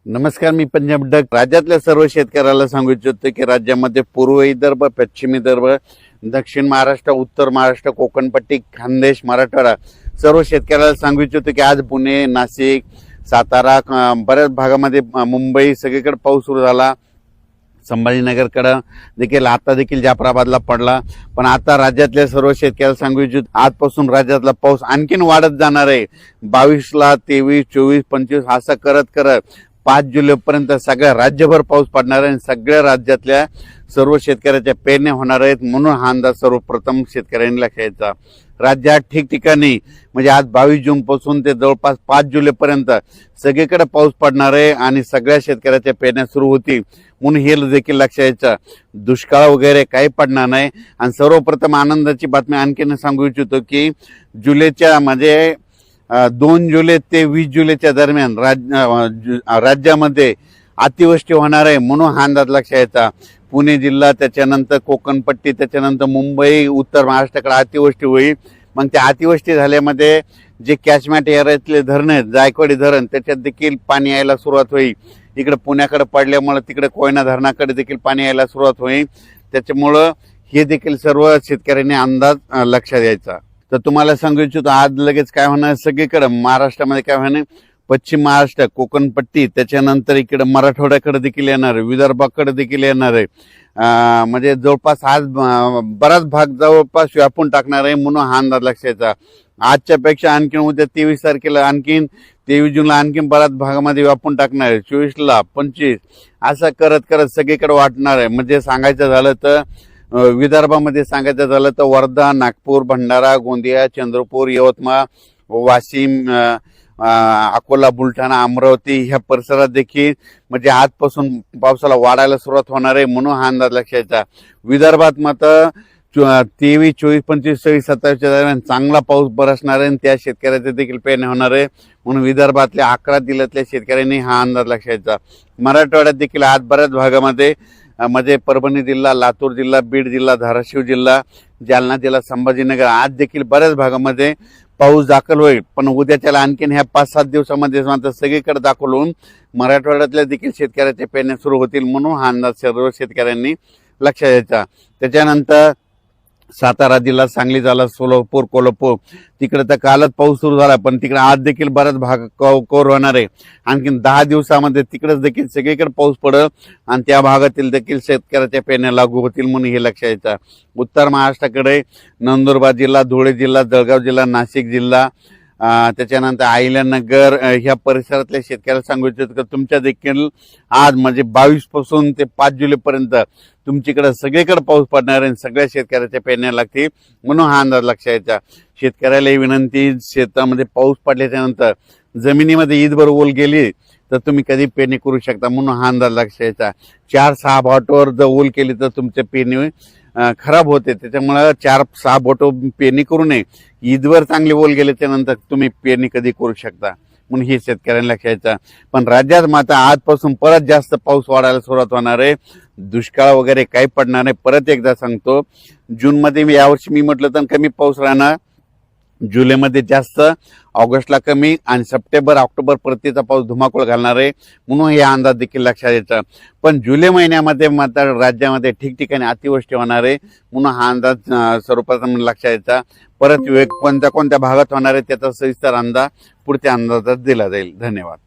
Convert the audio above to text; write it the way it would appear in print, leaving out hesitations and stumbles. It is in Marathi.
नमस्कार, मी पंजाब डक. राज्यातल्या सर्व शेतकऱ्याला सांगू इच्छितो की राज्यामध्ये पूर्व विदर्भ, पश्चिम विदर्भ, दक्षिण महाराष्ट्र, उत्तर महाराष्ट्र, कोकणपट्टी, खानदेश, मराठवाडा सर्व शेतकऱ्याला सांगू इच्छितो की आज पुणे, नाशिक, सातारा, बऱ्याच भागामध्ये मुंबई सगळीकडे पाऊस सुरू झाला. संभाजीनगरकडे देखील आता देखील जाफराबादला पडला. पण आता राज्यातल्या सर्व शेतकऱ्याला सांगू इच्छितो आजपासून राज्यातला पाऊस आणखीन वाढत जाणार आहे. 22ला 23, 24, 25 असं करत करत 5 जुलैपर्यंत सगळ्या राज्यभर पाऊस पडणार आहे. सगळ्या राज्यातल्या सर्व शेतकऱ्याच्या पेरण्या होणार आहेत. म्हणून हा अंदाज सर्वप्रथम शेतकऱ्यांनी लक्षात घ्यायचा. राज्यात ठिकठिकाणी म्हणजे आज 22 जून पासून ते जवळपास 5 जुलैपर्यंत सगळीकडे पाऊस पडणार आहे आणि सगळ्या शेतकऱ्याच्या पेरण्या सुरू होतील. म्हणून हे देखील लक्षात घ्यायचं. दुष्काळ वगैरे काही पडणार नाही. आणि सर्वप्रथम आनंदाची बातमी आणखीन सांगू इच्छितो की जुलैच्या म्हणजे 2 जुलै ते 20 जुलैच्या दरम्यान राज्यामध्ये अतिवृष्टी होणार आहे. म्हणून हा अंदाज लक्षात घ्यायचा. पुणे जिल्हा, त्याच्यानंतर कोकणपट्टी, त्याच्यानंतर मुंबई, उत्तर महाराष्ट्राकडे अतिवृष्टी होईल. मग त्या अतिवृष्टी झाल्यामध्ये जे कॅचमेंट एरियातले धरण आहेत, जायकवाडी धरण, त्याच्यात देखील पाणी यायला सुरुवात होईल. इकडे पुण्याकडे पडल्यामुळे तिकडे कोयना धरणाकडे देखील पाणी यायला सुरुवात होईल. त्याच्यामुळं हे देखील सर्व शेतकऱ्यांनी अंदाज लक्षात घ्यायचा. तर तुम्हाला सांगू इच्छितो आज लगेच काय होणार सगळीकडे महाराष्ट्रामध्ये काय होणार, पश्चिम महाराष्ट्र, कोकणपट्टी, त्याच्यानंतर इकडे मराठवाड्याकडे देखील येणार आहे, विदर्भाकडे देखील येणार आहे. म्हणजे जवळपास आज बराच भाग जवळपास व्यापून टाकणार आहे. म्हणून हा अंदाज लक्षात घ्यायचा. आजच्या पेक्षा आणखीन उद्या 23 तारखेला आणखीन 23 जूनला आणखीन बऱ्याच भागामध्ये व्यापून टाकणार आहे. 24ला 25 असं करत करत सगळीकडे वाटणार आहे. म्हणजे सांगायचं झालं तर विदर्भामध्ये सांगायचं झालं तर वर्धा, नागपूर, भंडारा, गोंदिया, चंद्रपूर, यवतमाळ, वाशिम, अकोला, बुलढाणा, अमरावती ह्या परिसरात देखील म्हणजे आजपासून पावसाला वाढायला सुरुवात होणार आहे. म्हणून हा अंदाज लक्षात घ्यायचा. विदर्भात मात्र 23, 24, 25, 26, 27च्या दरम्यान चांगला पाऊस बरसणार आहे आणि त्या शेतकऱ्याचे देखील पेरण्या होणार आहे. म्हणून विदर्भातल्या 11 जिल्ह्यातल्या शेतकऱ्यांनी हा अंदाज लक्षात घ्यायचा. मराठवाड्यात देखील आज बऱ्याच भागामध्ये म्हणजे परभणी जिल्हा, लातूर जिल्हा, बीड जिल्हा, धाराशिव जिल्हा, जालना जिल्हा, संभाजीनगर आज देखील बऱ्याच भागामध्ये पाऊस दाखल होईल. पण उद्याच्याला आणखीन ह्या 5-7 दिवसामध्ये मात्र सगळीकडे दाखल होऊन मराठवाड्यातल्या देखील शेतकऱ्याच्या पेरण्या सुरू होतील. म्हणून हा अंदाज सर्व शेतकऱ्यांनी लक्षात घ्यायचा. त्याच्यानंतर सातारा जिल्हा, सांगली झाला, सोलापूर, कोल्हापूर तिकडे तर कालच पाऊस सुरू झाला. पण तिकडे आज देखील बराच भाग कव्हर होणार आहे. आणखीन 10 दिवसामध्ये तिकडेच देखील सगळीकडे पाऊस पडेल आणि त्या भागातील देखील शेतकऱ्याच्या पेरण्या लागू होतील. म्हणून हे लक्षात घ्यायचं. उत्तर महाराष्ट्राकडे नंदुरबार जिल्हा, धुळे जिल्हा, जळगाव जिल्हा, नाशिक जिल्हा, त्याच्यानंतर अहिल्यानगर ह्या परिसरातल्या शेतकऱ्याला सांगू इच्छितो की तुमच्या देखील आज म्हणजे 22 पासून ते 5 जुलैपर्यंत तुमच्याकडे सगळीकडे पाऊस पडणार आहे. सगळ्या शेतकऱ्याच्या पेरण्या लागतील. म्हणून हा अंदाज लक्षात घ्यायचा. शेतकऱ्याला विनंती, शेतामध्ये पाऊस पडल्याच्या नंतर जमिनीमध्ये ईदभर ओल गेली तर तुम्ही कधी पेरणी करू शकता. म्हणून हा अंदाज लक्षात घ्यायचा. 4-6 बोटावर जर ओल केली तर तुमच्या पेरणी खराब होते. त्याच्यामुळे 4-6 बोट पेरणी करू नये. ईदवर चांगली ओल गेल्याच्या नंतर तुम्ही पेरणी कधी करू शकता. म्हणून हे शेतकऱ्यांना लक्षात घ्यायचं. पण राज्यात मात्र आजपासून परत जास्त पाऊस वाढायला सुरुवात होणार आहे. दुष्काळ वगैरे काही पडणार नाही. परत एकदा सांगतो, जूनमध्ये यावर्षी मी म्हटलं तर कमी पाऊस राहणार, जुलैमध्ये जास्त, ऑगस्टला कमी आणि सप्टेंबर, ऑक्टोबर परतीचा पाऊस धुमाकूळ घालणार आहे. म्हणून हे अंदाज देखील लक्षात घ्यायचा. पण जुलै महिन्यामध्ये मात्र राज्यामध्ये ठिकठिकाणी अतिवृष्टी होणार आहे. म्हणून हा अंदाज सर्वप्रथम लक्षात घ्यायचा. परत कोणत्या कोणत्या भागात होणार आहे त्याचा सविस्तर अंदाज पुढच्या अंदाजात दिला जाईल. धन्यवाद.